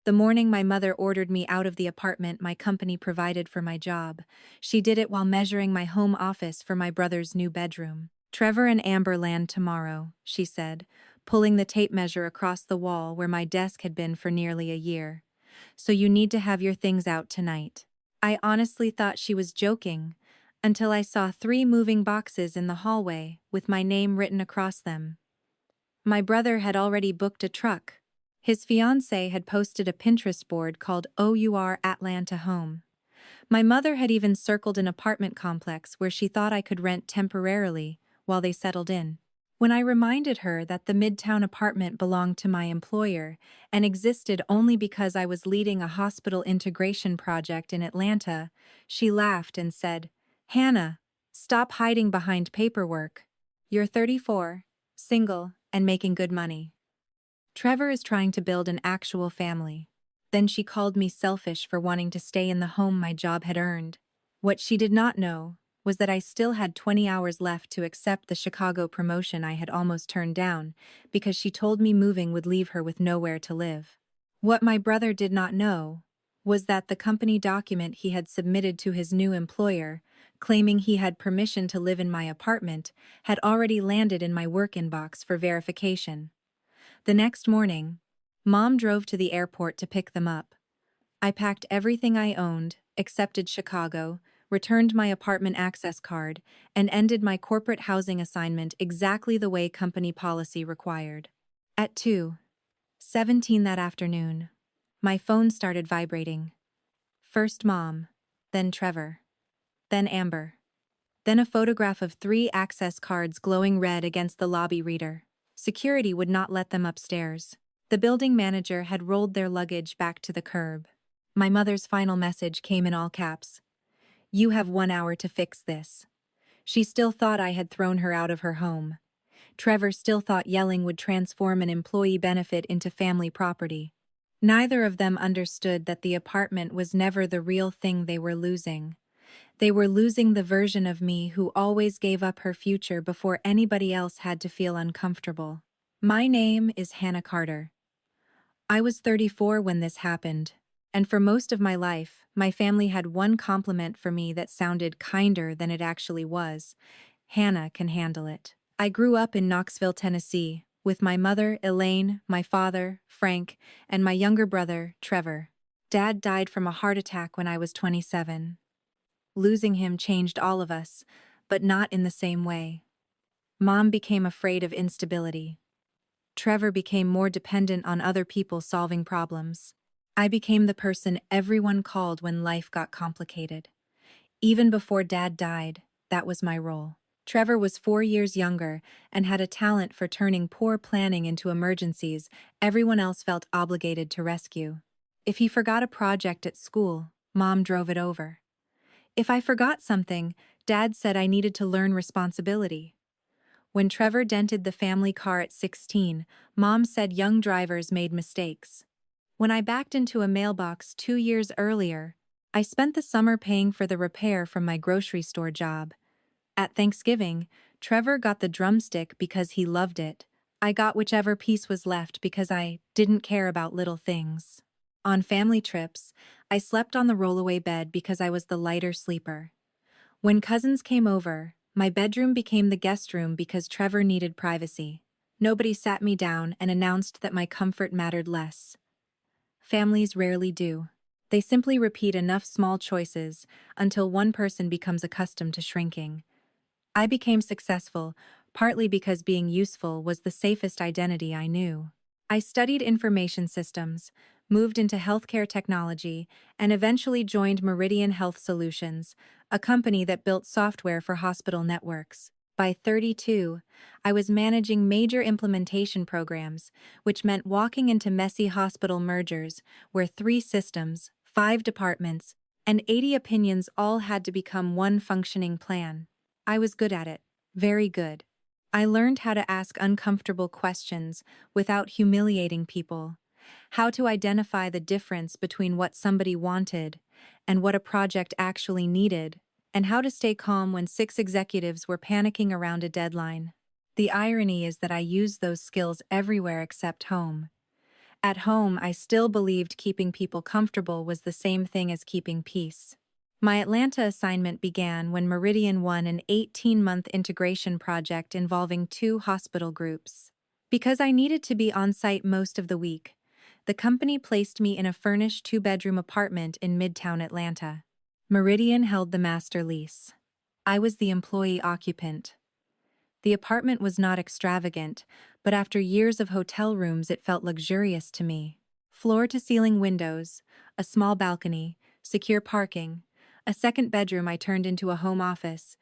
The morning my mother ordered me out of the apartment my company provided for my job, she did it while measuring my home office for my brother's new bedroom. "Trevor and Amber land tomorrow," she said, pulling the tape measure across the wall where my desk had been for nearly a year. "So you need to have your things out tonight." I honestly thought she was joking, until I saw 3 moving boxes in the hallway with my name written across them. My brother had already booked a truck. His fiancée had posted a Pinterest board called OUR Atlanta Home. My mother had even circled an apartment complex where she thought I could rent temporarily while they settled in. When I reminded her that the Midtown apartment belonged to my employer and existed only because I was leading a hospital integration project in Atlanta, she laughed and said, "Hannah, stop hiding behind paperwork. You're 34, single, and making good money. Trevor is trying to build an actual family." Then she called me selfish for wanting to stay in the home my job had earned. What she did not know was that I still had 20 hours left to accept the Chicago promotion I had almost turned down because she told me moving would leave her with nowhere to live. What my brother did not know was that the company document he had submitted to his new employer, claiming he had permission to live in my apartment, had already landed in my work inbox for verification. The next morning, Mom drove to the airport to pick them up. I packed everything I owned, accepted Chicago, returned my apartment access card, and ended my corporate housing assignment exactly the way company policy required. At 2:17 that afternoon, my phone started vibrating. First Mom, then Trevor, then Amber, then a photograph of 3 access cards glowing red against the lobby reader. Security would not let them upstairs. The building manager had rolled their luggage back to the curb. My mother's final message came in all caps. "You have 1 hour to fix this." She still thought I had thrown her out of her home. Trevor still thought yelling would transform an employee benefit into family property. Neither of them understood that the apartment was never the real thing they were losing. They were losing the version of me who always gave up her future before anybody else had to feel uncomfortable. My name is Hannah Carter. I was 34 when this happened, and for most of my life, my family had one compliment for me that sounded kinder than it actually was: "Hannah can handle it." I grew up in Knoxville, Tennessee, with my mother, Elaine, my father, Frank, and my younger brother, Trevor. Dad died from a heart attack when I was 27. Losing him changed all of us, but not in the same way. Mom became afraid of instability. Trevor became more dependent on other people solving problems. I became the person everyone called when life got complicated. Even before Dad died, that was my role. Trevor was 4 years younger and had a talent for turning poor planning into emergencies everyone else felt obligated to rescue. If he forgot a project at school, Mom drove it over. If I forgot something, Dad said I needed to learn responsibility. When Trevor dented the family car at 16, Mom said young drivers made mistakes. When I backed into a mailbox 2 years earlier, I spent the summer paying for the repair from my grocery store job. At Thanksgiving, Trevor got the drumstick because he loved it. I got whichever piece was left because I didn't care about little things. On family trips, I slept on the rollaway bed because I was the lighter sleeper. When cousins came over, my bedroom became the guest room because Trevor needed privacy. Nobody sat me down and announced that my comfort mattered less. Families rarely do. They simply repeat enough small choices until one person becomes accustomed to shrinking. I became successful, partly because being useful was the safest identity I knew. I studied information systems, moved into healthcare technology, and eventually joined Meridian Health Solutions, a company that built software for hospital networks. By 32, I was managing major implementation programs, which meant walking into messy hospital mergers where 3 systems, 5 departments, and 80 opinions all had to become one functioning plan. I was good at it, very good. I learned how to ask uncomfortable questions without humiliating people, how to identify the difference between what somebody wanted and what a project actually needed, and how to stay calm when 6 executives were panicking around a deadline. The irony is that I used those skills everywhere except home. At home, I still believed keeping people comfortable was the same thing as keeping peace. My Atlanta assignment began when Meridian won an 18-month integration project involving 2 hospital groups. Because I needed to be on site most of the week, the company placed me in a furnished 2-bedroom apartment in Midtown Atlanta. Meridian held the master lease. I was the employee occupant. The apartment was not extravagant, but after years of hotel rooms, it felt luxurious to me. Floor-to-ceiling windows, a small balcony, secure parking, a second bedroom I turned into a home office,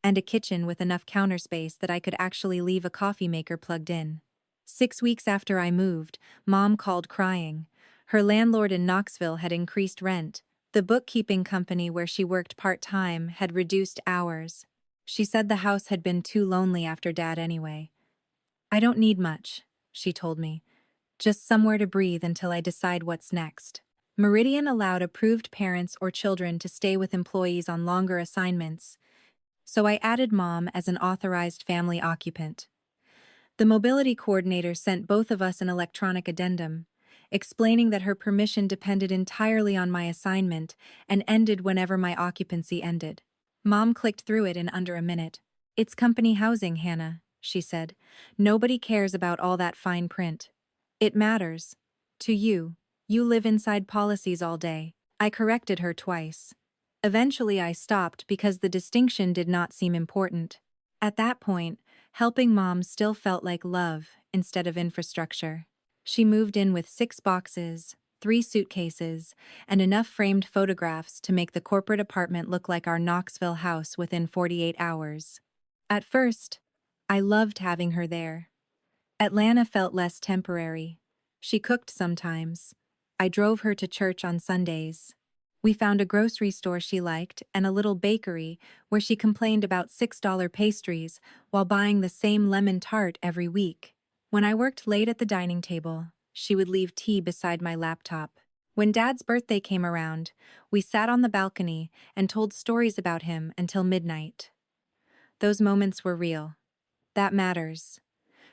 and a kitchen with enough counter space that I could actually leave a coffee maker plugged in. 6 weeks after I moved, Mom called crying. Her landlord in Knoxville had increased rent. The bookkeeping company where she worked part-time had reduced hours. She said the house had been too lonely after Dad anyway. "I don't need much," she told me. "Just somewhere to breathe until I decide what's next." Meridian allowed approved parents or children to stay with employees on longer assignments, so I added Mom as an authorized family occupant. The mobility coordinator sent both of us an electronic addendum, explaining that her permission depended entirely on my assignment and ended whenever my occupancy ended. Mom clicked through it in under a minute. "It's company housing, Hannah," she said. "Nobody cares about all that fine print. It matters. To you. You live inside policies all day." I corrected her twice. Eventually I stopped because the distinction did not seem important. At that point, helping Mom still felt like love instead of infrastructure. She moved in with 6 boxes, 3 suitcases, and enough framed photographs to make the corporate apartment look like our Knoxville house within 48 hours. At first, I loved having her there. Atlanta felt less temporary. She cooked sometimes. I drove her to church on Sundays. We found a grocery store she liked and a little bakery where she complained about $6 pastries while buying the same lemon tart every week. When I worked late at the dining table, she would leave tea beside my laptop. When Dad's birthday came around, we sat on the balcony and told stories about him until midnight. Those moments were real. That matters.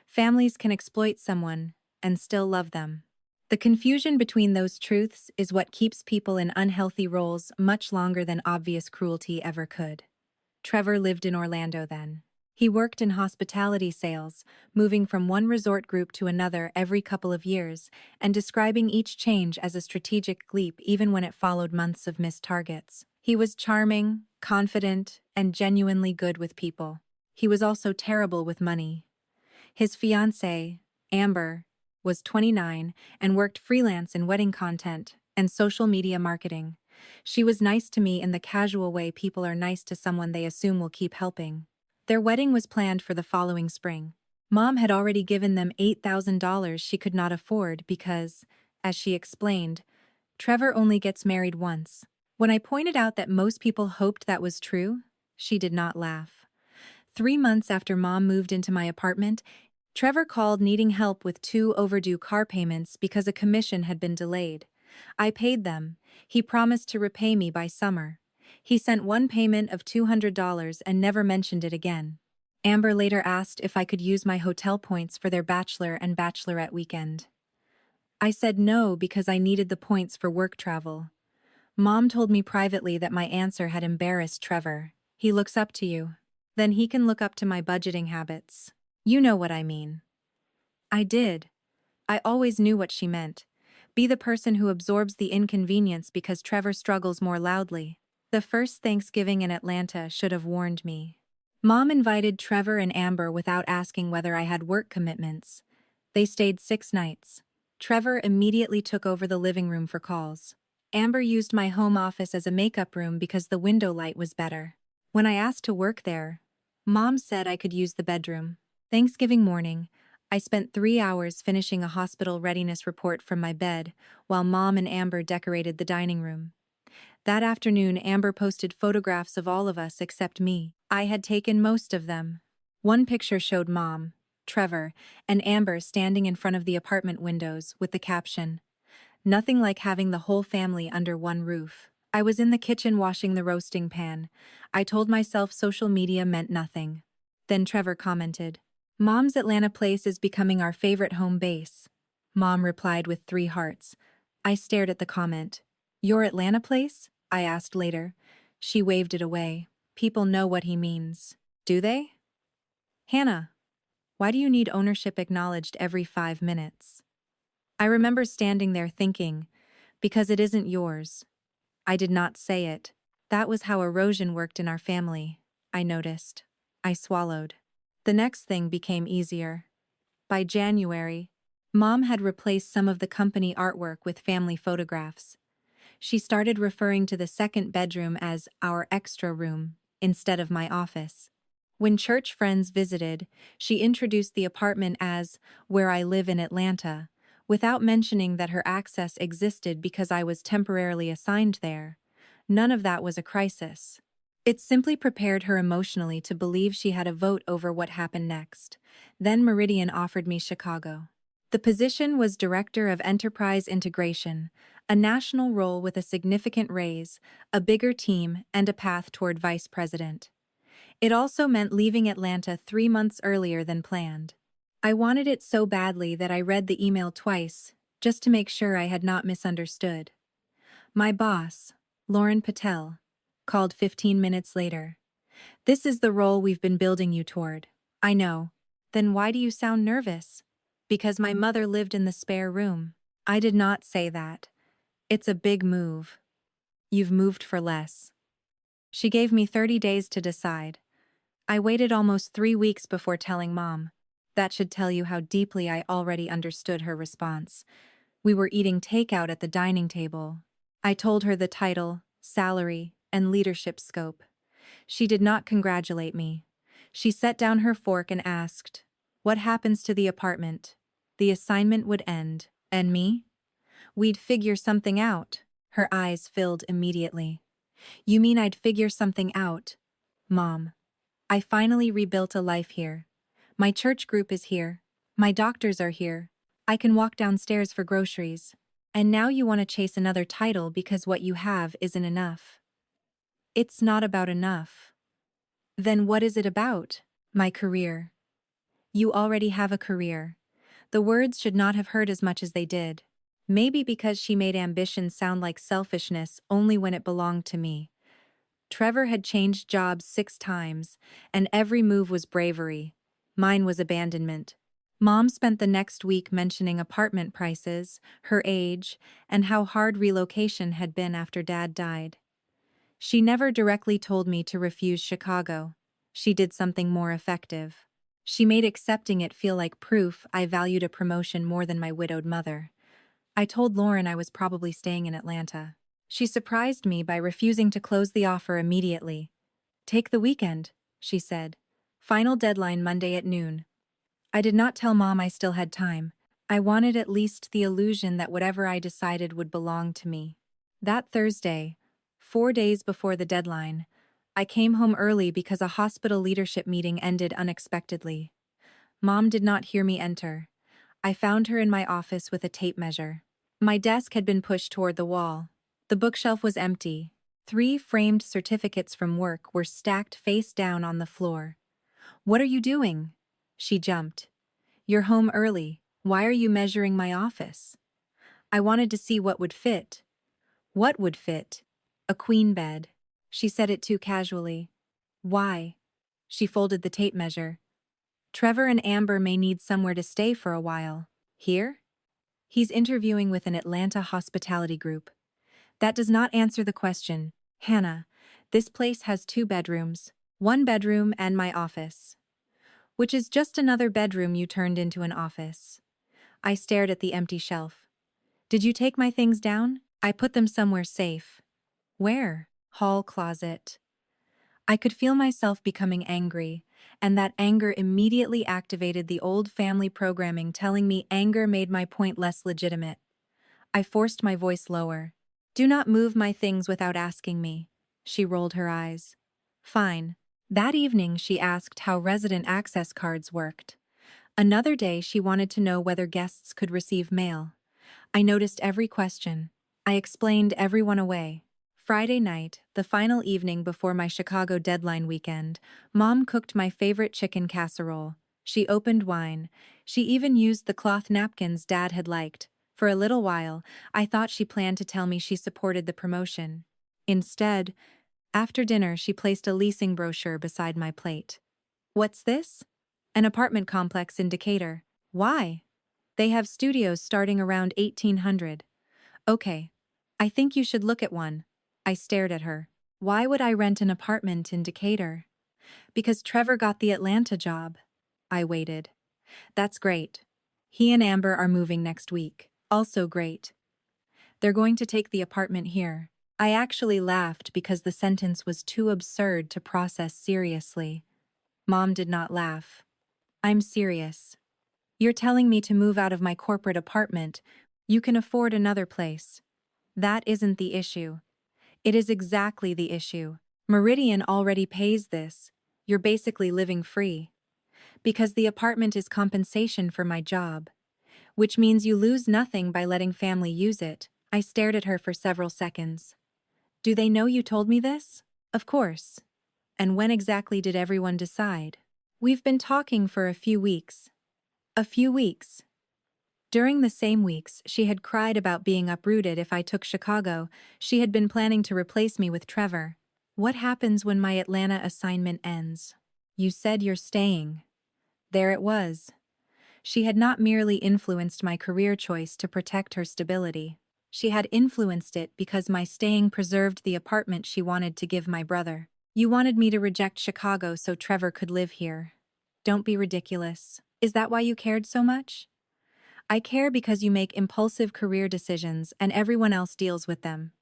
Families can exploit someone and still love them. The confusion between those truths is what keeps people in unhealthy roles much longer than obvious cruelty ever could. Trevor lived in Orlando then. He worked in hospitality sales, moving from one resort group to another every couple of years, and describing each change as a strategic leap even when it followed months of missed targets. He was charming, confident, and genuinely good with people. He was also terrible with money. His fiancée, Amber, was 29 and worked freelance in wedding content and social media marketing. She was nice to me in the casual way people are nice to someone they assume will keep helping. Their wedding was planned for the following spring. Mom had already given them $8,000 she could not afford because, as she explained, Trevor only gets married once. When I pointed out that most people hoped that was true, she did not laugh. 3 months after Mom moved into my apartment, Trevor called needing help with 2 overdue car payments because a commission had been delayed. I paid them. He promised to repay me by summer. He sent one payment of $200 and never mentioned it again. Amber later asked if I could use my hotel points for their bachelor and bachelorette weekend. I said no because I needed the points for work travel. Mom told me privately that my answer had embarrassed Trevor. "He looks up to you. Then he can look up to my budgeting habits. You know what I mean." I did. I always knew what she meant. Be the person who absorbs the inconvenience because Trevor struggles more loudly. The first Thanksgiving in Atlanta should have warned me. Mom invited Trevor and Amber without asking whether I had work commitments. They stayed 6 nights. Trevor immediately took over the living room for calls. Amber used my home office as a makeup room because the window light was better. When I asked to work there, Mom said I could use the bedroom. Thanksgiving morning, I spent 3 hours finishing a hospital readiness report from my bed, while Mom and Amber decorated the dining room. That afternoon, Amber posted photographs of all of us except me. I had taken most of them. One picture showed Mom, Trevor, and Amber standing in front of the apartment windows with the caption, "Nothing like having the whole family under one roof." I was in the kitchen washing the roasting pan. I told myself social media meant nothing. Then Trevor commented, "Mom's Atlanta place is becoming our favorite home base." Mom replied with 3 hearts. I stared at the comment. Your Atlanta place? I asked later. She waved it away. People know what he means. Do they? Hannah, why do you need ownership acknowledged every 5 minutes? I remember standing there thinking, because it isn't yours. I did not say it. That was how erosion worked in our family, I noticed. I swallowed. The next thing became easier. By January, Mom had replaced some of the company artwork with family photographs. She started referring to the second bedroom as our extra room, instead of my office. When church friends visited, she introduced the apartment as where I live in Atlanta, without mentioning that her access existed because I was temporarily assigned there. None of that was a crisis. It simply prepared her emotionally to believe she had a vote over what happened next. Then Meridian offered me Chicago. The position was Director of Enterprise Integration, a national role with a significant raise, a bigger team, and a path toward Vice President. It also meant leaving Atlanta 3 months earlier than planned. I wanted it so badly that I read the email twice, just to make sure I had not misunderstood. My boss, Lauren Patel, called 15 minutes later. This is the role we've been building you toward. I know. Then why do you sound nervous? Because my mother lived in the spare room. I did not say that. It's a big move. You've moved for less. She gave me 30 days to decide. I waited almost 3 weeks before telling Mom. That should tell you how deeply I already understood her response. We were eating takeout at the dining table. I told her the title, salary, and leadership scope. She did not congratulate me. She set down her fork and asked, "What happens to the apartment?" The assignment would end. And me? We'd figure something out. Her eyes filled immediately. You mean I'd figure something out? Mom. I finally rebuilt a life here. My church group is here. My doctors are here. I can walk downstairs for groceries. And now you want to chase another title because what you have isn't enough. It's not about enough. Then what is it about? My career. You already have a career. The words should not have hurt as much as they did. Maybe because she made ambition sound like selfishness only when it belonged to me. Trevor had changed jobs 6 times, and every move was bravery. Mine was abandonment. Mom spent the next week mentioning apartment prices, her age, and how hard relocation had been after Dad died. She never directly told me to refuse Chicago. She did something more effective. She made accepting it feel like proof I valued a promotion more than my widowed mother. I told Lauren I was probably staying in Atlanta. She surprised me by refusing to close the offer immediately. Take the weekend, she said. Final deadline Monday at noon. I did not tell Mom I still had time. I wanted at least the illusion that whatever I decided would belong to me. That Thursday, 4 days before the deadline, I came home early because a hospital leadership meeting ended unexpectedly. Mom did not hear me enter. I found her in my office with a tape measure. My desk had been pushed toward the wall. The bookshelf was empty. 3 framed certificates from work were stacked face down on the floor. What are you doing? She jumped. You're home early. Why are you measuring my office? I wanted to see what would fit. What would fit? A queen bed. She said it too casually. Why? She folded the tape measure. Trevor and Amber may need somewhere to stay for a while. Here? He's interviewing with an Atlanta hospitality group. That does not answer the question. Hannah, this place has 2 bedrooms, 1 bedroom and my office. Which is just another bedroom you turned into an office. I stared at the empty shelf. Did you take my things down? I put them somewhere safe. Where? Hall closet. I could feel myself becoming angry, and that anger immediately activated the old family programming telling me anger made my point less legitimate. I forced my voice lower. Do not move my things without asking me. She rolled her eyes. Fine. That evening she asked how resident access cards worked. Another day she wanted to know whether guests could receive mail. I noticed every question. I explained everyone away. Friday night, the final evening before my Chicago deadline weekend, Mom cooked my favorite chicken casserole. She opened wine. She even used the cloth napkins Dad had liked. For a little while, I thought she planned to tell me she supported the promotion. Instead, after dinner, she placed a leasing brochure beside my plate. What's this? An apartment complex in Decatur. Why? They have studios starting around 1800. Okay. I think you should look at one. I stared at her. Why would I rent an apartment in Decatur? Because Trevor got the Atlanta job. I waited. That's great. He and Amber are moving next week. Also great. They're going to take the apartment here. I actually laughed because the sentence was too absurd to process seriously. Mom did not laugh. I'm serious. You're telling me to move out of my corporate apartment. You can afford another place. That isn't the issue. It is exactly the issue. Meridian already pays this. You're basically living free. Because the apartment is compensation for my job. Which means you lose nothing by letting family use it. I stared at her for several seconds. Do they know you told me this? Of course. And when exactly did everyone decide? We've been talking for a few weeks. A few weeks. During the same weeks, she had cried about being uprooted if I took Chicago. She had been planning to replace me with Trevor. What happens when my Atlanta assignment ends? You said you're staying. There it was. She had not merely influenced my career choice to protect her stability. She had influenced it because my staying preserved the apartment she wanted to give my brother. You wanted me to reject Chicago so Trevor could live here. Don't be ridiculous. Is that why you cared so much? I care because you make impulsive career decisions and everyone else deals with them.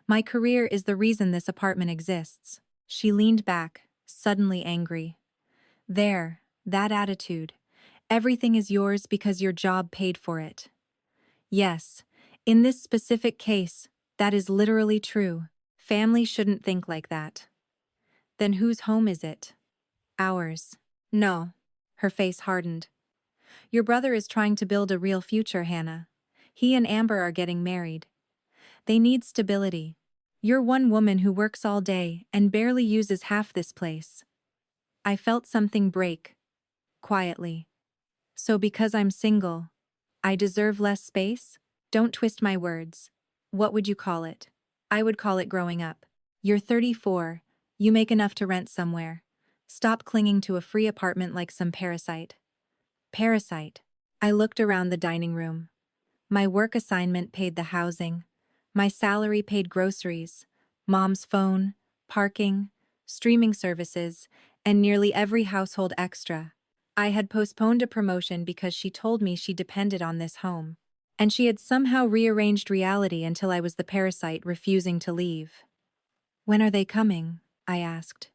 My career is the reason this apartment exists. She leaned back, suddenly angry. There, that attitude. Everything is yours because your job paid for it. Yes, in this specific case, that is literally true. Family shouldn't think like that. Then whose home is it? Ours. No. Her face hardened. Your brother is trying to build a real future, Hannah. He and Amber are getting married. They need stability. You're one woman who works all day and barely uses half this place. I felt something break. Quietly. So because I'm single, I deserve less space? Don't twist my words. What would you call it? I would call it growing up. You're 34. You make enough to rent somewhere. Stop clinging to a free apartment like some parasite. Parasite. I looked around the dining room. My work assignment paid the housing. My salary paid groceries, Mom's phone, parking, streaming services, and nearly every household extra. I had postponed a promotion because she told me she depended on this home. And she had somehow rearranged reality until I was the parasite refusing to leave. When are they coming? I asked.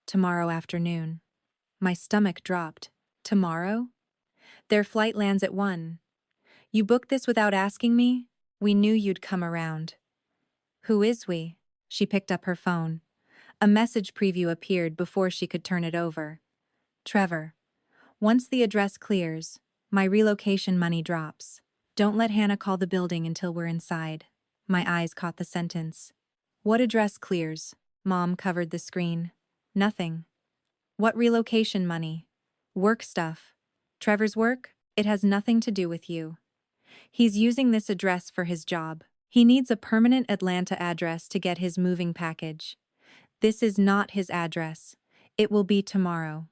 Tomorrow afternoon. My stomach dropped. Tomorrow? Their flight lands at 1. You booked this without asking me? We knew you'd come around. Who is we? She picked up her phone. A message preview appeared before she could turn it over. Trevor. Once the address clears, my relocation money drops. Don't let Hannah call the building until we're inside. My eyes caught the sentence. What address clears? Mom covered the screen. Nothing. What relocation money? Work stuff. Trevor's work? It has nothing to do with you. He's using this address for his job. He needs a permanent Atlanta address to get his moving package. This is not his address. It will be tomorrow.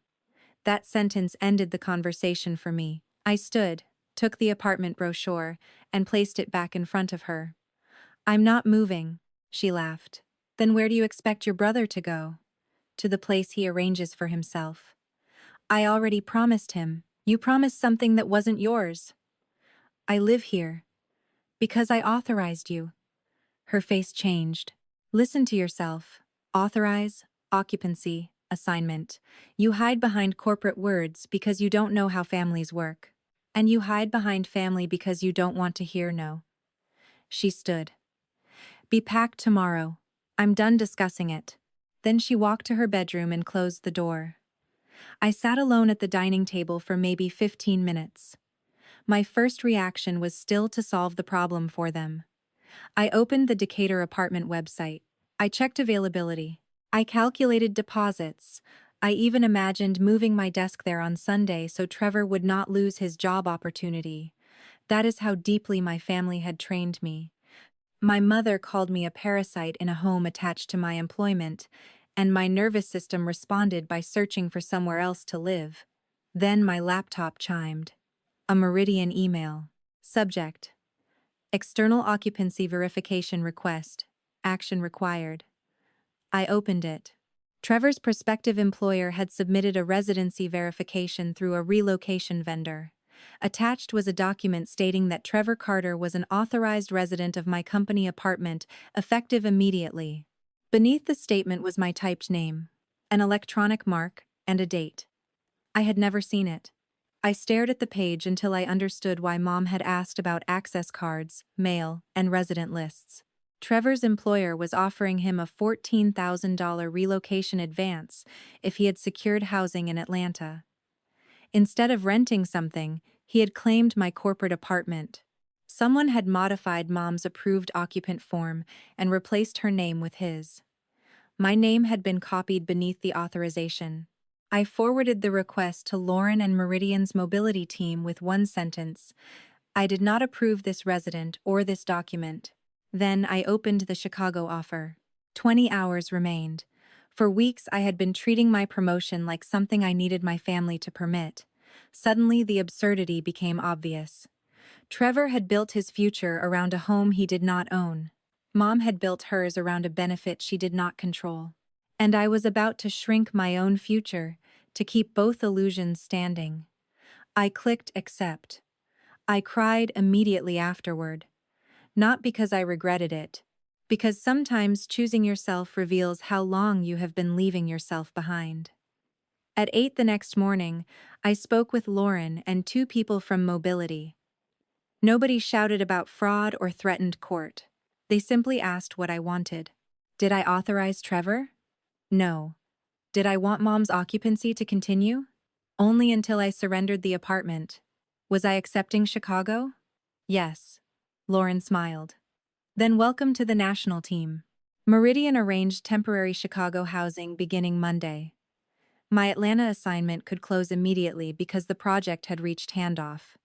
That sentence ended the conversation for me. I stood, took the apartment brochure, and placed it back in front of her. I'm not moving, she laughed. Then where do you expect your brother to go? To the place he arranges for himself. I already promised him. You promised something that wasn't yours. I live here. Because I authorized you. Her face changed. Listen to yourself. Authorize, occupancy, assignment. You hide behind corporate words because you don't know how families work. And you hide behind family because you don't want to hear no. She stood. Be packed tomorrow. I'm done discussing it. Then she walked to her bedroom and closed the door. I sat alone at the dining table for maybe 15 minutes. My first reaction was still to solve the problem for them. I opened the Decatur apartment website. I checked availability. I calculated deposits. I even imagined moving my desk there on Sunday so Trevor would not lose his job opportunity. That is how deeply my family had trained me. My mother called me a parasite in a home attached to my employment, and my nervous system responded by searching for somewhere else to live. Then my laptop chimed. A Meridian email. Subject: External occupancy verification request. Action required. I opened it. Trevor's prospective employer had submitted a residency verification through a relocation vendor. Attached was a document stating that Trevor Carter was an authorized resident of my company apartment, effective immediately. Beneath the statement was my typed name, an electronic mark, and a date. I had never seen it. I stared at the page until I understood why Mom had asked about access cards, mail, and resident lists. Trevor's employer was offering him a $14,000 relocation advance if he had secured housing in Atlanta. Instead of renting something, he had claimed my corporate apartment. Someone had modified Mom's approved occupant form and replaced her name with his. My name had been copied beneath the authorization. I forwarded the request to Lauren and Meridian's mobility team with one sentence: I did not approve this resident or this document. Then I opened the Chicago offer. 20 hours remained. For weeks I had been treating my promotion like something I needed my family to permit. Suddenly the absurdity became obvious. Trevor had built his future around a home he did not own. Mom had built hers around a benefit she did not control. And I was about to shrink my own future to keep both illusions standing. I clicked accept. I cried immediately afterward. Not because I regretted it, because sometimes choosing yourself reveals how long you have been leaving yourself behind. At 8 the next morning, I spoke with Lauren and 2 people from Mobility. Nobody shouted about fraud or threatened court. They simply asked what I wanted. Did I authorize Trevor? No. Did I want Mom's occupancy to continue? Only until I surrendered the apartment. Was I accepting Chicago? Yes. Lauren smiled. Then welcome to the national team. Meridian arranged temporary Chicago housing beginning Monday. My Atlanta assignment could close immediately because the project had reached handoff.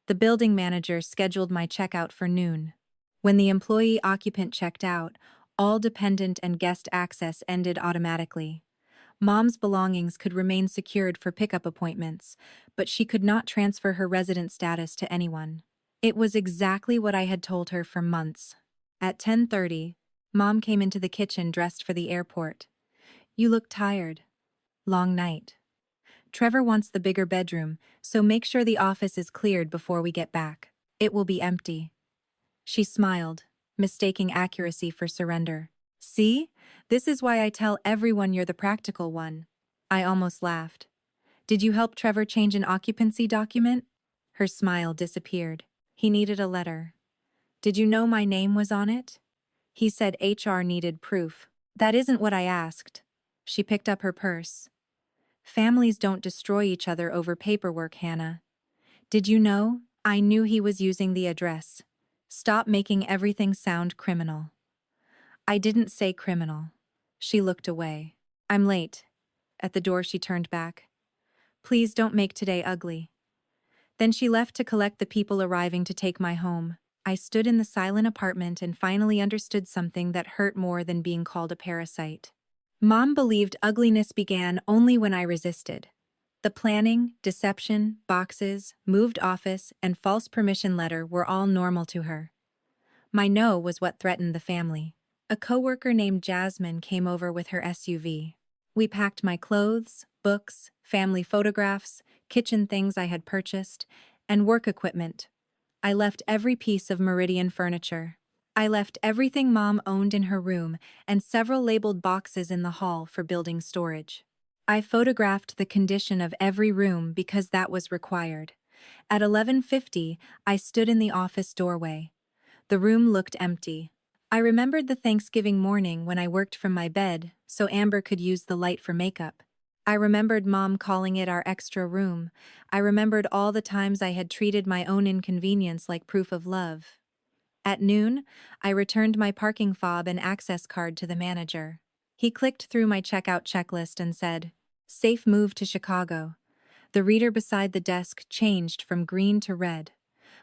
The building manager scheduled my checkout for noon. When the employee occupant checked out, all dependent and guest access ended automatically. Mom's belongings could remain secured for pickup appointments, but she could not transfer her resident status to anyone. It was exactly what I had told her for months. At 10:30, Mom came into the kitchen dressed for the airport. You look tired. Long night. Trevor wants the bigger bedroom, so make sure the office is cleared before we get back. It will be empty. She smiled, mistaking accuracy for surrender. See? This is why I tell everyone you're the practical one. I almost laughed. Did you help Trevor change an occupancy document? Her smile disappeared. He needed a letter. Did you know my name was on it? He said HR needed proof. That isn't what I asked. She picked up her purse. Families don't destroy each other over paperwork, Hannah. Did you know? I knew he was using the address. Stop making everything sound criminal. I didn't say criminal. She looked away. I'm late. At the door she turned back. Please don't make today ugly. Then she left to collect the people arriving to take my home. I stood in the silent apartment and finally understood something that hurt more than being called a parasite. Mom believed ugliness began only when I resisted. The planning, deception, boxes, moved office, and false permission letter were all normal to her. My no was what threatened the family. A coworker named Jasmine came over with her SUV. We packed my clothes, books, family photographs, kitchen things I had purchased, and work equipment. I left every piece of Meridian furniture. I left everything Mom owned in her room and several labeled boxes in the hall for building storage. I photographed the condition of every room because that was required. At 11:50, I stood in the office doorway. The room looked empty. I remembered the Thanksgiving morning when I worked from my bed so Amber could use the light for makeup. I remembered Mom calling it our extra room. I remembered all the times I had treated my own inconvenience like proof of love. At noon, I returned my parking fob and access card to the manager. He clicked through my checkout checklist and said, Safe move to Chicago. The reader beside the desk changed from green to red.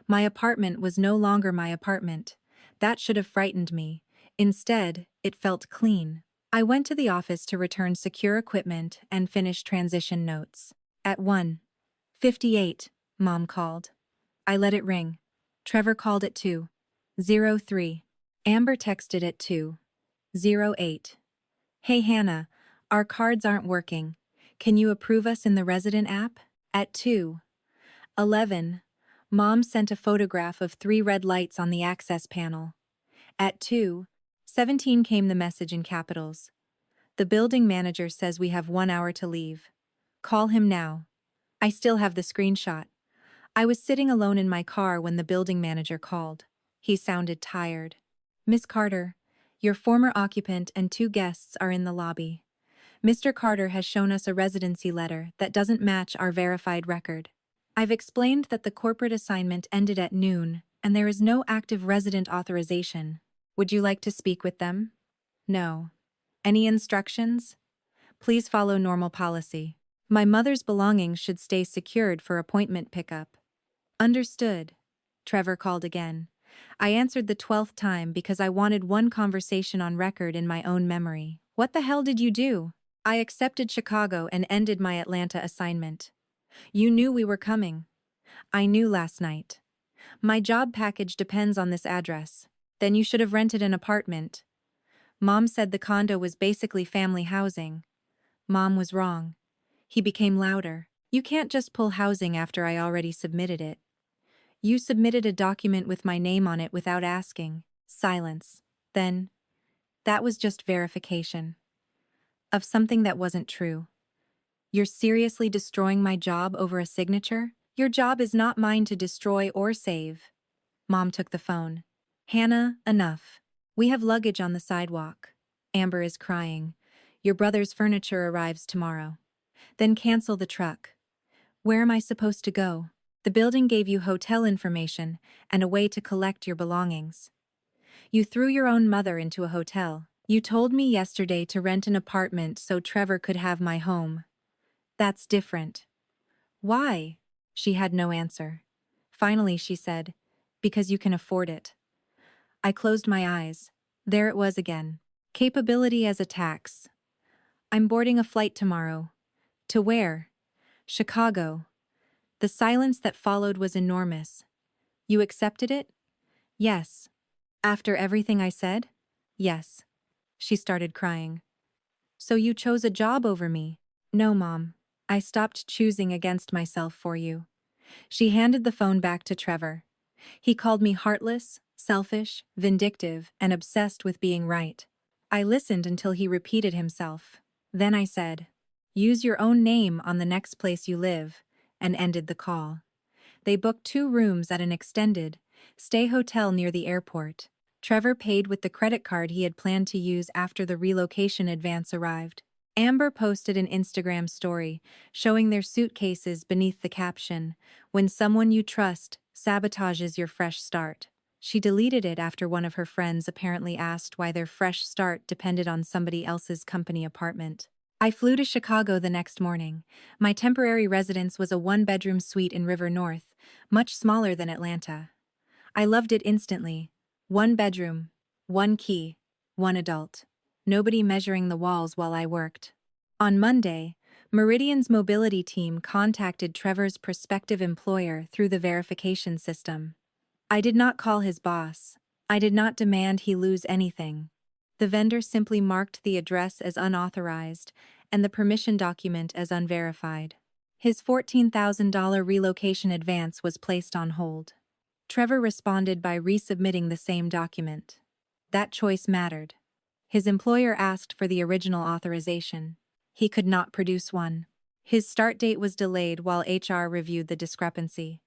My apartment was no longer my apartment. That should have frightened me. Instead, it felt clean. I went to the office to return secure equipment and finish transition notes. At 1:58, Mom called. I let it ring. Trevor called at 2:03. Amber texted at 2:08. Hey Hannah, our cards aren't working. Can you approve us in the resident app? At 2:11, Mom sent a photograph of 3 red lights on the access panel. At 2:17 came the message in capitals. The building manager says we have 1 hour to leave. Call him now. I still have the screenshot. I was sitting alone in my car when the building manager called. He sounded tired. Miss Carter, your former occupant and 2 guests are in the lobby. Mr. Carter has shown us a residency letter that doesn't match our verified record. I've explained that the corporate assignment ended at noon, and there is no active resident authorization. Would you like to speak with them? No. Any instructions? Please follow normal policy. My mother's belongings should stay secured for appointment pickup. Understood. Trevor called again. I answered the 12th time because I wanted one conversation on record in my own memory. What the hell did you do? I accepted Chicago and ended my Atlanta assignment. You knew we were coming. I knew last night. My job package depends on this address. Then you should have rented an apartment. Mom said the condo was basically family housing. Mom was wrong. He became louder. You can't just pull housing after I already submitted it. You submitted a document with my name on it without asking. Silence. Then, that was just verification of something that wasn't true. You're seriously destroying my job over a signature? Your job is not mine to destroy or save. Mom took the phone. Hannah, enough. We have luggage on the sidewalk. Amber is crying. Your brother's furniture arrives tomorrow. Then cancel the truck. Where am I supposed to go? The building gave you hotel information and a way to collect your belongings. You threw your own mother into a hotel. You told me yesterday to rent an apartment so Trevor could have my home. That's different. Why? She had no answer. Finally, she said, because you can afford it. I closed my eyes. There it was again. Capability as a tax. I'm boarding a flight tomorrow. To where? Chicago. The silence that followed was enormous. You accepted it? Yes. After everything I said? Yes. She started crying. So you chose a job over me? No, Mom. I stopped choosing against myself for you. She handed the phone back to Trevor. He called me heartless, selfish, vindictive, and obsessed with being right. I listened until he repeated himself. Then I said, use your own name on the next place you live, and ended the call. They booked 2 rooms at an extended stay hotel near the airport. Trevor paid with the credit card he had planned to use after the relocation advance arrived. Amber posted an Instagram story showing their suitcases beneath the caption, "When someone you trust sabotages your fresh start." She deleted it after one of her friends apparently asked why their fresh start depended on somebody else's company apartment. I flew to Chicago the next morning. My temporary residence was a 1-bedroom suite in River North, much smaller than Atlanta. I loved it instantly. 1 bedroom, 1 key, 1 adult. Nobody measuring the walls while I worked. On Monday, Meridian's mobility team contacted Trevor's prospective employer through the verification system. I did not call his boss. I did not demand he lose anything. The vendor simply marked the address as unauthorized and the permission document as unverified. His $14,000 relocation advance was placed on hold. Trevor responded by resubmitting the same document. That choice mattered. His employer asked for the original authorization. He could not produce one. His start date was delayed while HR reviewed the discrepancy.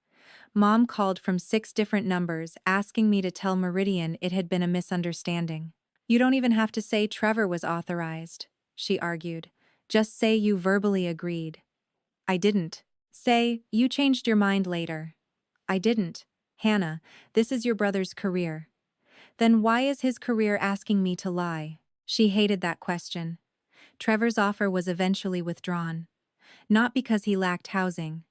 Mom called from 6 different numbers asking me to tell Meridian it had been a misunderstanding. You don't even have to say Trevor was authorized, she argued. Just say you verbally agreed. I didn't. Say, you changed your mind later. I didn't. Hannah, this is your brother's career. Then why is his career asking me to lie? She hated that question. Trevor's offer was eventually withdrawn. not because he lacked housing.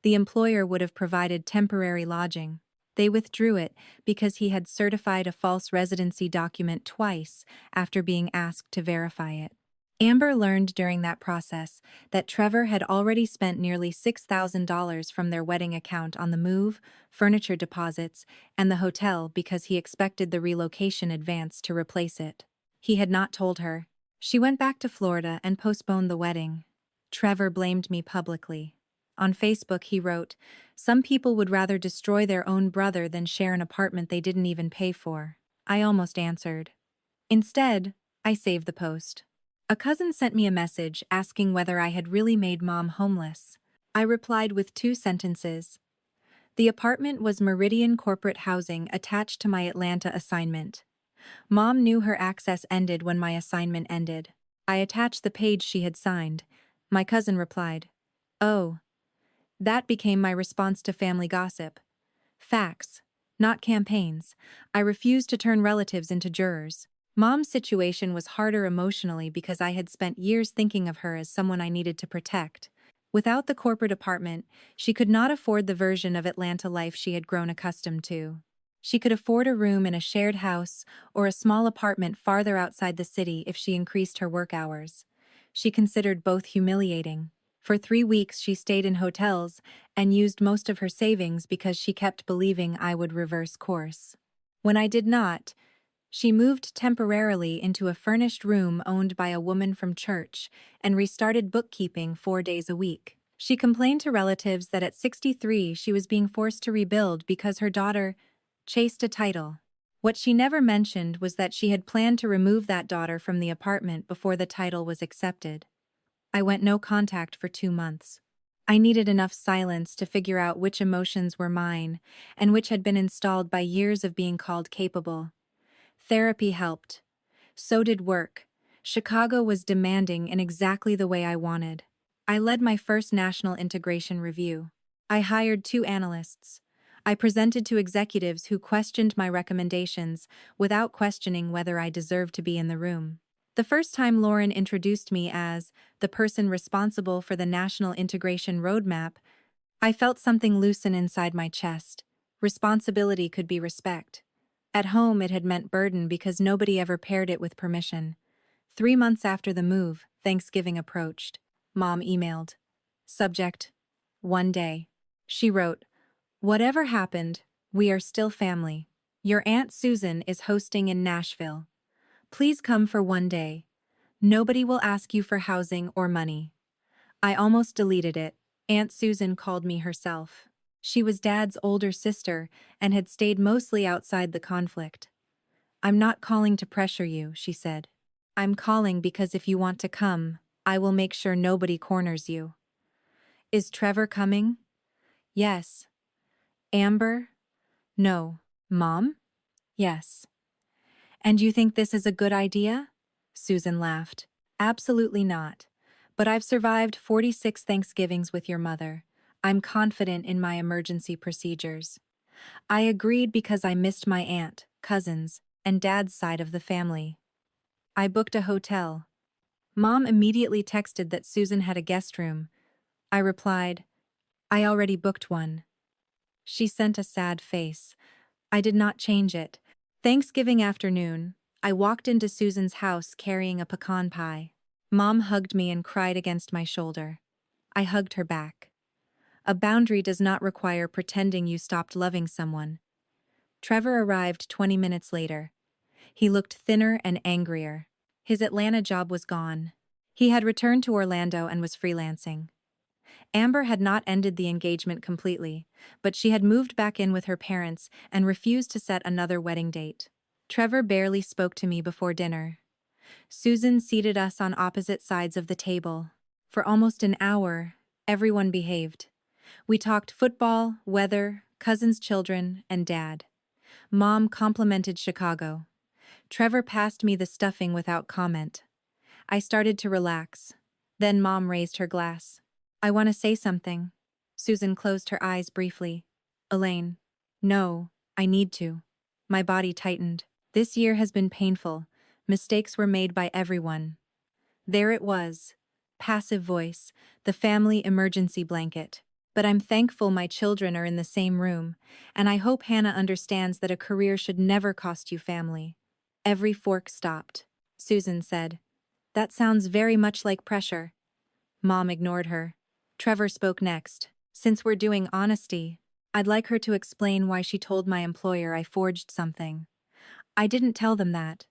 The employer would have provided temporary lodging. They withdrew it because he had certified a false residency document twice after being asked to verify it. Amber learned during that process that Trevor had already spent nearly $6,000 from their wedding account on the move, furniture deposits, and the hotel because he expected the relocation advance to replace it. He had not told her. She went back to Florida and postponed the wedding. Trevor blamed me publicly. On Facebook, he wrote, "Some people would rather destroy their own brother than share an apartment they didn't even pay for." I almost answered. Instead, I saved the post. A cousin sent me a message asking whether I had really made Mom homeless. I replied with 2 sentences. The apartment was Meridian Corporate Housing attached to my Atlanta assignment. Mom knew her access ended when my assignment ended. I attached the page she had signed. My cousin replied, "Oh." That became my response to family gossip. Facts, not campaigns. I refused to turn relatives into jurors. Mom's situation was harder emotionally because I had spent years thinking of her as someone I needed to protect. Without the corporate apartment, she could not afford the version of Atlanta life she had grown accustomed to. She could afford a room in a shared house or a small apartment farther outside the city if she increased her work hours. She considered both humiliating. For 3 weeks she stayed in hotels and used most of her savings because she kept believing I would reverse course. When I did not, she moved temporarily into a furnished room owned by a woman from church and restarted bookkeeping 4 days a week. She complained to relatives that at 63 she was being forced to rebuild because her daughter chased a title. What she never mentioned was that she had planned to remove that daughter from the apartment before the title was accepted. I went no contact for 2 months. I needed enough silence to figure out which emotions were mine and which had been installed by years of being called capable. Therapy helped. So did work. Chicago was demanding in exactly the way I wanted. I led my first national integration review. I hired 2 analysts. I presented to executives who questioned my recommendations without questioning whether I deserved to be in the room. The first time Lauren introduced me as the person responsible for the National Integration Roadmap, I felt something loosen inside my chest. Responsibility could be respect. At home, it had meant burden because nobody ever paired it with permission. 3 months after the move, Thanksgiving approached. Mom emailed. Subject: one day. She wrote, "Whatever happened, we are still family. Your Aunt Susan is hosting in Nashville. Please come for one day. Nobody will ask you for housing or money." I almost deleted it. Aunt Susan called me herself. She was Dad's older sister and had stayed mostly outside the conflict. "I'm not calling to pressure you," she said. "I'm calling because if you want to come, I will make sure nobody corners you." "Is Trevor coming?" "Yes." "Amber?" "No." "Mom?" "Yes." "And you think this is a good idea?" Susan laughed. "Absolutely not. But I've survived 46 Thanksgivings with your mother. I'm confident in my emergency procedures." I agreed because I missed my aunt, cousins, and Dad's side of the family. I booked a hotel. Mom immediately texted that Susan had a guest room. I replied, "I already booked one." She sent a sad face. I did not change it. Thanksgiving afternoon, I walked into Susan's house carrying a pecan pie. Mom hugged me and cried against my shoulder. I hugged her back. A boundary does not require pretending you stopped loving someone. Trevor arrived 20 minutes later. He looked thinner and angrier. His Atlanta job was gone. He had returned to Orlando and was freelancing. Amber had not ended the engagement completely, but she had moved back in with her parents and refused to set another wedding date. Trevor barely spoke to me before dinner. Susan seated us on opposite sides of the table. For almost an hour, everyone behaved. We talked football, weather, cousins' children, and Dad. Mom complimented Chicago. Trevor passed me the stuffing without comment. I started to relax. Then Mom raised her glass. "I want to say something." Susan closed her eyes briefly. "Elaine." "No, I need to." My body tightened. This year has been painful. Mistakes were made by everyone. There it was. Passive voice, the family emergency blanket. But I'm thankful my children are in the same room, and I hope Hannah understands that a career should never cost you family. Every fork stopped. Susan said, "That sounds very much like pressure." Mom ignored her. Trevor spoke next. "Since we're doing honesty, I'd like her to explain why she told my employer I forged something." "I didn't tell them that.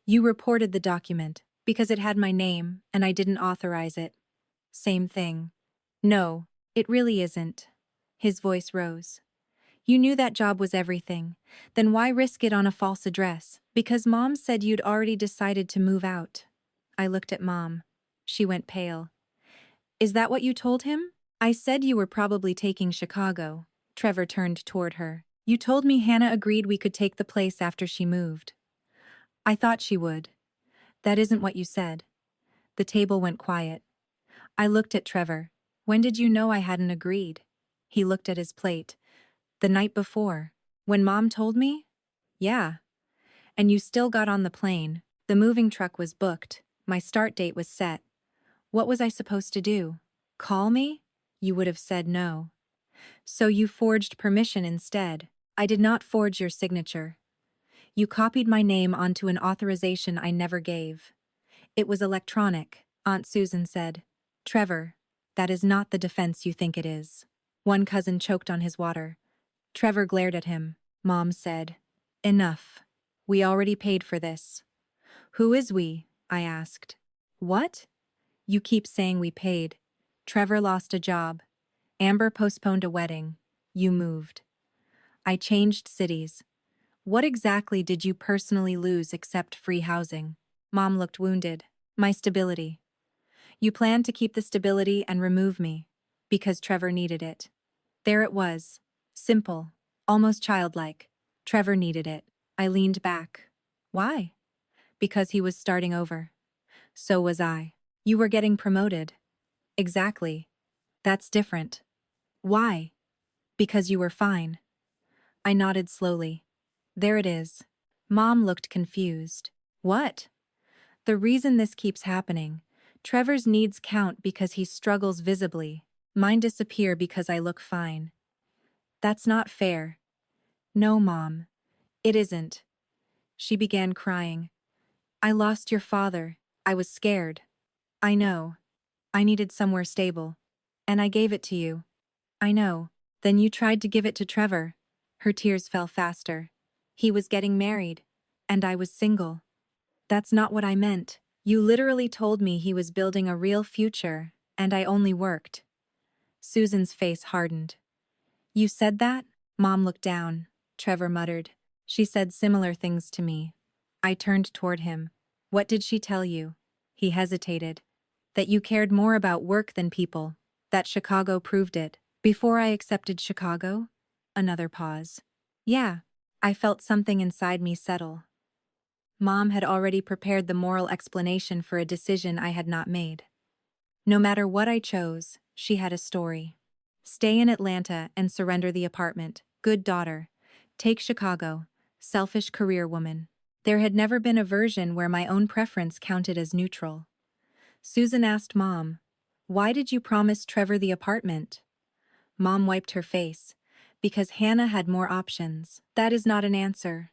You reported the document, because it had my name, and I didn't authorize it." "Same thing." "No, it really isn't." His voice rose. "You knew that job was everything. Then why risk it on a false address? Because Mom said you'd already decided to move out." I looked at Mom. She went pale. "Is that what you told him?" "I said you were probably taking Chicago." Trevor turned toward her. "You told me Hannah agreed we could take the place after she moved." "I thought she would." "That isn't what you said." The table went quiet. I looked at Trevor. "When did you know I hadn't agreed?" He looked at his plate. "The night before. When Mom told me?" "Yeah. And you still got on the plane. The moving truck was booked. My start date was set. What was I supposed to do? Call me?" "You would have said no." "So you forged permission instead." "I did not forge your signature. You copied my name onto an authorization I never gave." "It was electronic," Aunt Susan said. "Trevor, that is not the defense you think it is." One cousin choked on his water. Trevor glared at him. Mom said, "Enough. We already paid for this." "Who is we?" I asked. "What?" "You keep saying we paid. Trevor lost a job. Amber postponed a wedding. You moved. I changed cities. What exactly did you personally lose except free housing?" Mom looked wounded. "My stability. You planned to keep the stability and remove me. Because Trevor needed it." There it was. Simple. Almost childlike. Trevor needed it. I leaned back. "Why?" "Because he was starting over. So was I." "You were getting promoted." "Exactly. That's different." "Why?" "Because you were fine." I nodded slowly. "There it is." Mom looked confused. "What?" "The reason this keeps happening. Trevor's needs count because he struggles visibly. Mine disappear because I look fine." "That's not fair." "No, Mom. It isn't." She began crying. "I lost your father. I was scared." "I know. I needed somewhere stable. And I gave it to you." "I know. Then you tried to give it to Trevor." Her tears fell faster. "He was getting married. And I was single." "That's not what I meant. You literally told me he was building a real future, and I only worked." Susan's face hardened. "You said that?" Mom looked down. Trevor muttered. "She said similar things to me." I turned toward him. "What did she tell you?" He hesitated. "That you cared more about work than people. That Chicago proved it." "Before I accepted Chicago?" Another pause. "Yeah." I felt something inside me settle. Mom had already prepared the moral explanation for a decision I had not made. No matter what I chose, she had a story. Stay in Atlanta and surrender the apartment. Good daughter. Take Chicago. Selfish career woman. There had never been a version where my own preference counted as neutral. Susan asked Mom, "Why did you promise Trevor the apartment?" Mom wiped her face. "Because Hannah had more options." "That is not an answer."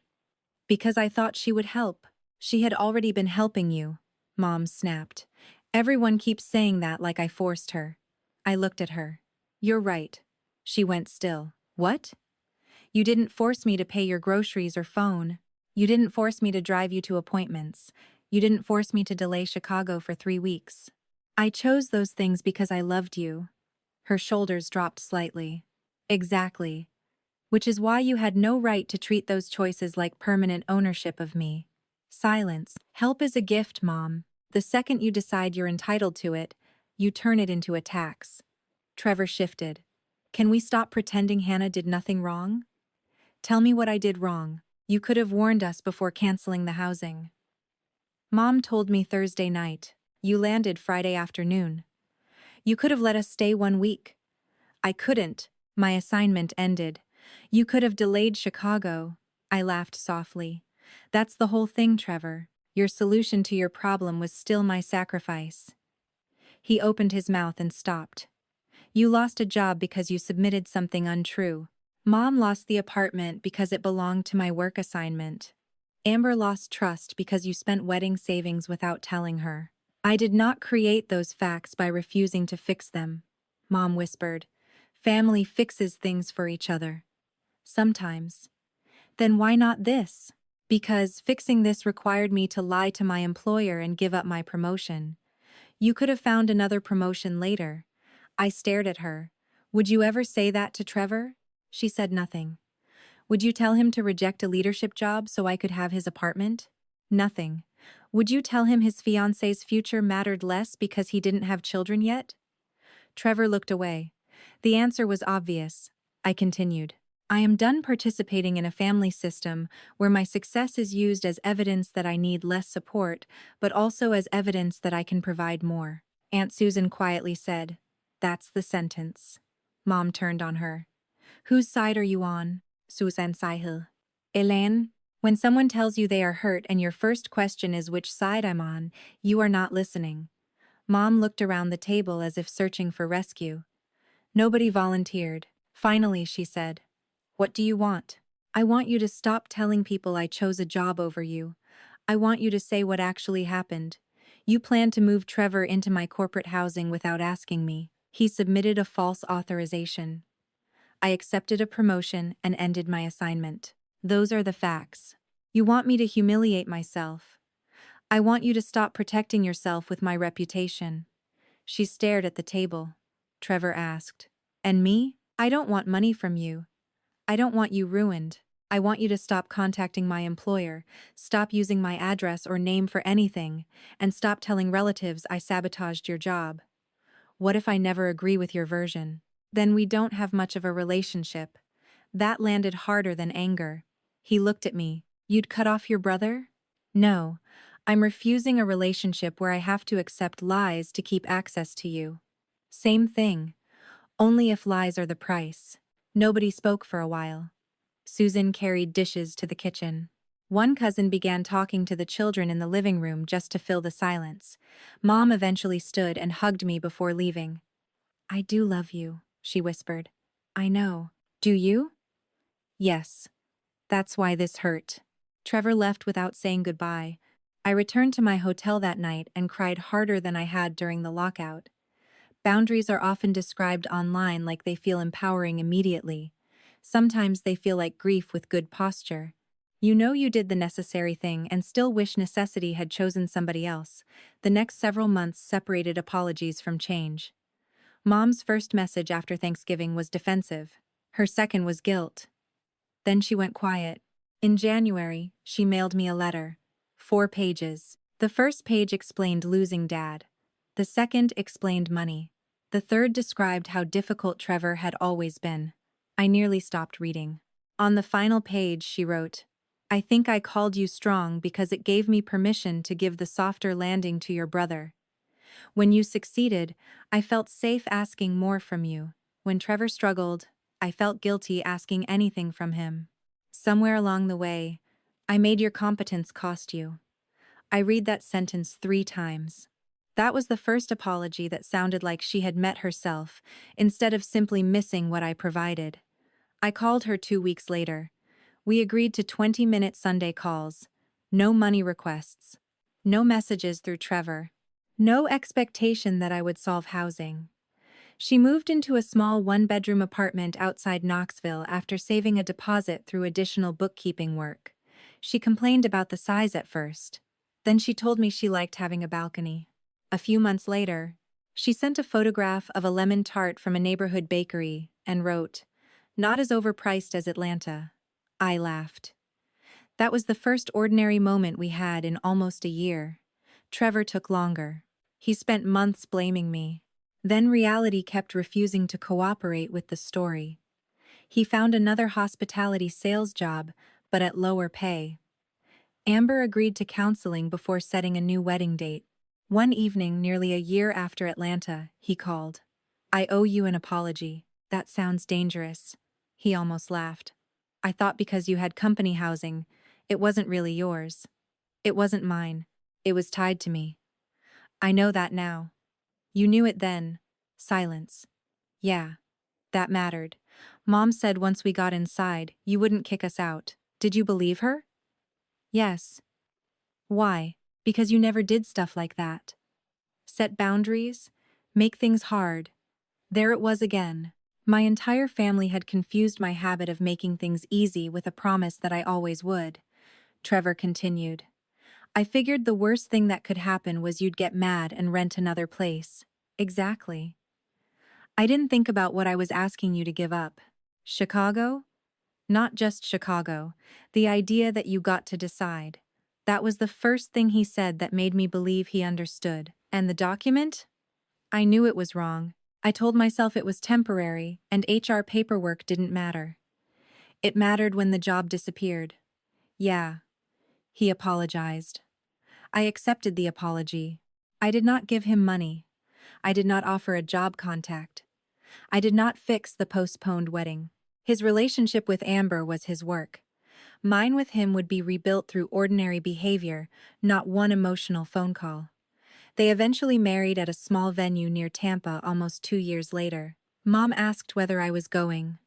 "Because I thought she would help." "She had already been helping you," Mom snapped. "Everyone keeps saying that like I forced her." I looked at her. "You're right." She went still. "What?" "You didn't force me to pay your groceries or phone. You didn't force me to drive you to appointments. You didn't force me to delay Chicago for 3 weeks. I chose those things because I loved you." Her shoulders dropped slightly. "Exactly. Which is why you had no right to treat those choices like permanent ownership of me." Silence. "Help is a gift, Mom. The second you decide you're entitled to it, you turn it into a tax." Trevor shifted. "Can we stop pretending Hannah did nothing wrong?" "Tell me what I did wrong." "You could have warned us before canceling the housing." "Mom told me Thursday night. You landed Friday afternoon." "You could have let us stay 1 week." "I couldn't. My assignment ended." "You could have delayed Chicago." I laughed softly. "That's the whole thing, Trevor. Your solution to your problem was still my sacrifice." He opened his mouth and stopped. You lost a job because you submitted something untrue. Mom lost the apartment because it belonged to my work assignment. Amber lost trust because you spent wedding savings without telling her. I did not create those facts by refusing to fix them. Mom whispered. Family fixes things for each other. Sometimes. Then why not this? Because fixing this required me to lie to my employer and give up my promotion. You could have found another promotion later. I stared at her. Would you ever say that to Trevor? She said nothing. Would you tell him to reject a leadership job so I could have his apartment? Nothing. Would you tell him his fiancée's future mattered less because he didn't have children yet? Trevor looked away. The answer was obvious. I continued. I am done participating in a family system where my success is used as evidence that I need less support, but also as evidence that I can provide more. Aunt Susan quietly said, That's the sentence. Mom turned on her. Whose side are you on? Susan Sahil. Elaine, when someone tells you they are hurt and your first question is which side I'm on, you are not listening. Mom looked around the table as if searching for rescue. Nobody volunteered. Finally, she said, What do you want? I want you to stop telling people I chose a job over you. I want you to say what actually happened. You planned to move Trevor into my corporate housing without asking me. He submitted a false authorization. I accepted a promotion and ended my assignment. Those are the facts. You want me to humiliate myself. I want you to stop protecting yourself with my reputation. She stared at the table. Trevor asked, And me? I don't want money from you. I don't want you ruined. I want you to stop contacting my employer, stop using my address or name for anything, and stop telling relatives I sabotaged your job. What if I never agree with your version? Then we don't have much of a relationship. That landed harder than anger. He looked at me. You'd cut off your brother? No. I'm refusing a relationship where I have to accept lies to keep access to you. Same thing. Only if lies are the price. Nobody spoke for a while. Susan carried dishes to the kitchen. One cousin began talking to the children in the living room just to fill the silence. Mom eventually stood and hugged me before leaving. I do love you, she whispered. I know. Do you? Yes. That's why this hurt. Trevor left without saying goodbye. I returned to my hotel that night and cried harder than I had during the lockout. Boundaries are often described online like they feel empowering immediately. Sometimes they feel like grief with good posture. You know you did the necessary thing and still wish necessity had chosen somebody else. The next several months separated apologies from change. Mom's first message after Thanksgiving was defensive. Her second was guilt. Then she went quiet. In January, she mailed me a letter. 4 pages. The first page explained losing Dad. The second explained money. The third described how difficult Trevor had always been. I nearly stopped reading. On the final page, she wrote, I think I called you strong because it gave me permission to give the softer landing to your brother. When you succeeded, I felt safe asking more from you. When Trevor struggled, I felt guilty asking anything from him. Somewhere along the way, I made your competence cost you. I read that sentence 3 times. That was the first apology that sounded like she had met herself, instead of simply missing what I provided. I called her 2 weeks later. We agreed to 20-minute Sunday calls. No money requests. No messages through Trevor. No expectation that I would solve housing. She moved into a small 1-bedroom apartment outside Knoxville after saving a deposit through additional bookkeeping work. She complained about the size at first. Then she told me she liked having a balcony. A few months later, she sent a photograph of a lemon tart from a neighborhood bakery and wrote, Not as overpriced as Atlanta. I laughed. That was the first ordinary moment we had in almost a year. Trevor took longer. He spent months blaming me. Then reality kept refusing to cooperate with the story. He found another hospitality sales job, but at lower pay. Amber agreed to counseling before setting a new wedding date. One evening, nearly a year after Atlanta, he called. I owe you an apology. That sounds dangerous. He almost laughed. I thought because you had company housing, it wasn't really yours. It wasn't mine. It was tied to me. I know that now. You knew it then. Silence. Yeah, that mattered. Mom said once we got inside, you wouldn't kick us out. Did you believe her? Yes. Why? Because you never did stuff like that. Set boundaries? Make things hard. There it was again. My entire family had confused my habit of making things easy with a promise that I always would. Trevor continued. I figured the worst thing that could happen was you'd get mad and rent another place. Exactly. I didn't think about what I was asking you to give up. Chicago? Not just Chicago. The idea that you got to decide. That was the first thing he said that made me believe he understood. And the document? I knew it was wrong. I told myself it was temporary, and HR paperwork didn't matter. It mattered when the job disappeared. Yeah. He apologized. I accepted the apology. I did not give him money. I did not offer a job contact. I did not fix the postponed wedding. His relationship with Amber was his work. Mine with him would be rebuilt through ordinary behavior, not one emotional phone call. They eventually married at a small venue near Tampa almost 2 years later. Mom asked whether I was going.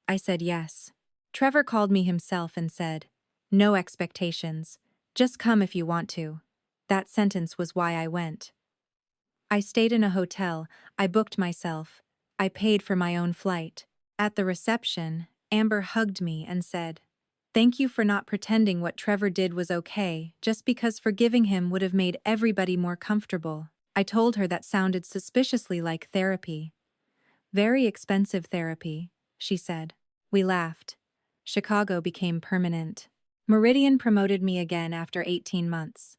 I said yes. Trevor called me himself and said, "No expectations. Just come if you want to." That sentence was why I went. I stayed in a hotel, I booked myself. I paid for my own flight. At the reception, Amber hugged me and said, "Thank you for not pretending what Trevor did was okay, just because forgiving him would have made everybody more comfortable." I told her that sounded suspiciously like therapy. "Very expensive therapy," she said. We laughed. Chicago became permanent. Meridian promoted me again after 18 months.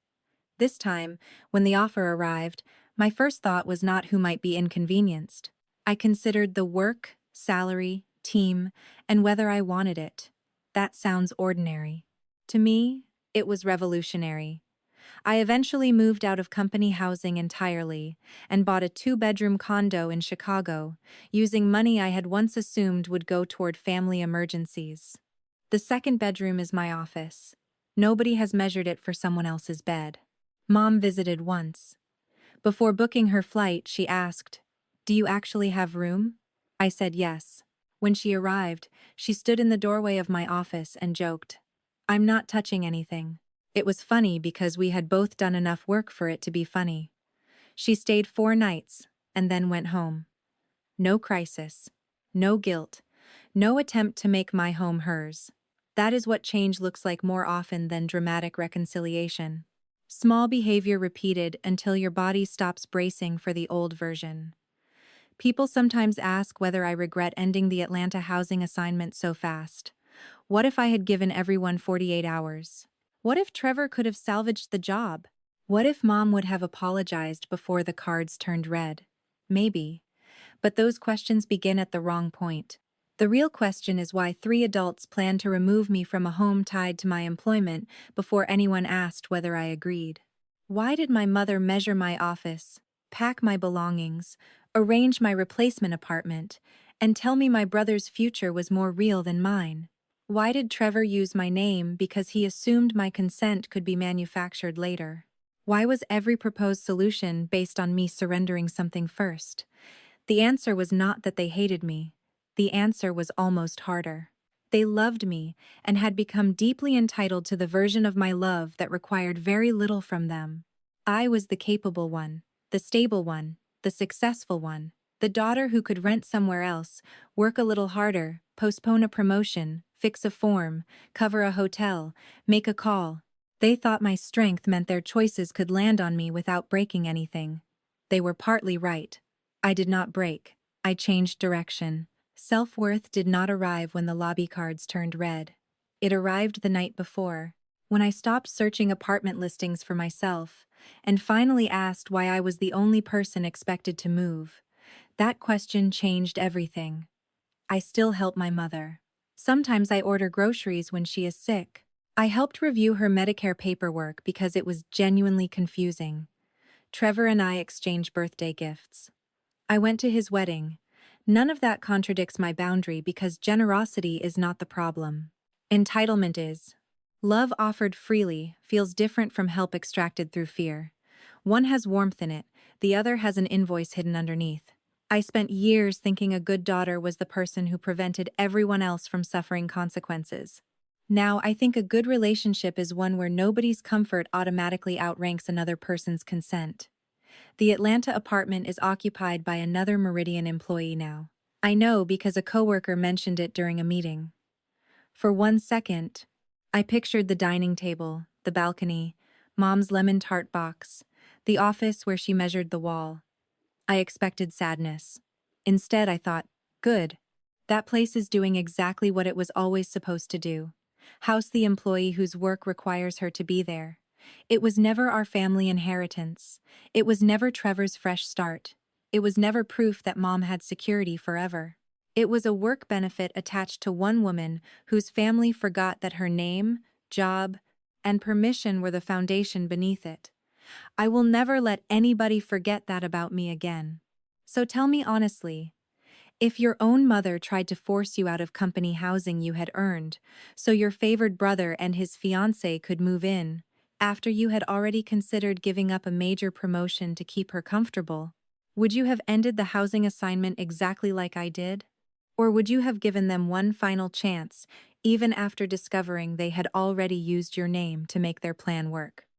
This time, when the offer arrived, my first thought was not who might be inconvenienced. I considered the work, salary, team, and whether I wanted it. That sounds ordinary. To me, it was revolutionary. I eventually moved out of company housing entirely and bought a 2-bedroom condo in Chicago, using money I had once assumed would go toward family emergencies. The second bedroom is my office. Nobody has measured it for someone else's bed. Mom visited once. Before booking her flight, she asked, "Do you actually have room?" I said yes. When she arrived, she stood in the doorway of my office and joked, "I'm not touching anything." It was funny because we had both done enough work for it to be funny. She stayed 4 nights and then went home. No crisis. No guilt. No attempt to make my home hers. That is what change looks like more often than dramatic reconciliation. Small behavior repeated until your body stops bracing for the old version. People sometimes ask whether I regret ending the Atlanta housing assignment so fast. What if I had given everyone 48 hours? What if Trevor could have salvaged the job? What if Mom would have apologized before the cards turned red? Maybe. But those questions begin at the wrong point. The real question is why 3 adults planned to remove me from a home tied to my employment before anyone asked whether I agreed. Why did my mother measure my office, pack my belongings, arrange my replacement apartment, and tell me my brother's future was more real than mine? Why did Trevor use my name because he assumed my consent could be manufactured later? Why was every proposed solution based on me surrendering something first? The answer was not that they hated me. The answer was almost harder. They loved me and had become deeply entitled to the version of my love that required very little from them. I was the capable one, the stable one, the successful one, the daughter who could rent somewhere else, work a little harder, postpone a promotion, fix a form, cover a hotel, make a call. They thought my strength meant their choices could land on me without breaking anything. They were partly right. I did not break. I changed direction. Self-worth did not arrive when the lobby cards turned red. It arrived the night before, when I stopped searching apartment listings for myself, and finally asked why I was the only person expected to move. That question changed everything. I still help my mother. Sometimes I order groceries when she is sick. I helped review her Medicare paperwork because it was genuinely confusing. Trevor and I exchanged birthday gifts. I went to his wedding. None of that contradicts my boundary because generosity is not the problem. Entitlement is. Love offered freely feels different from help extracted through fear. One has warmth in it, the other has an invoice hidden underneath. I spent years thinking a good daughter was the person who prevented everyone else from suffering consequences. Now, I think a good relationship is one where nobody's comfort automatically outranks another person's consent. The Atlanta apartment is occupied by another Meridian employee now. I know because a coworker mentioned it during a meeting. For 1 second, I pictured the dining table, the balcony, Mom's lemon tart box, the office where she measured the wall. I expected sadness. Instead, I thought, good. That place is doing exactly what it was always supposed to do. House the employee whose work requires her to be there. It was never our family inheritance. It was never Trevor's fresh start. It was never proof that Mom had security forever. It was a work benefit attached to one woman whose family forgot that her name, job, and permission were the foundation beneath it. I will never let anybody forget that about me again. So tell me honestly, if your own mother tried to force you out of company housing you had earned, so your favored brother and his fiancée could move in, after you had already considered giving up a major promotion to keep her comfortable, would you have ended the housing assignment exactly like I did? Or would you have given them one final chance, even after discovering they had already used your name to make their plan work?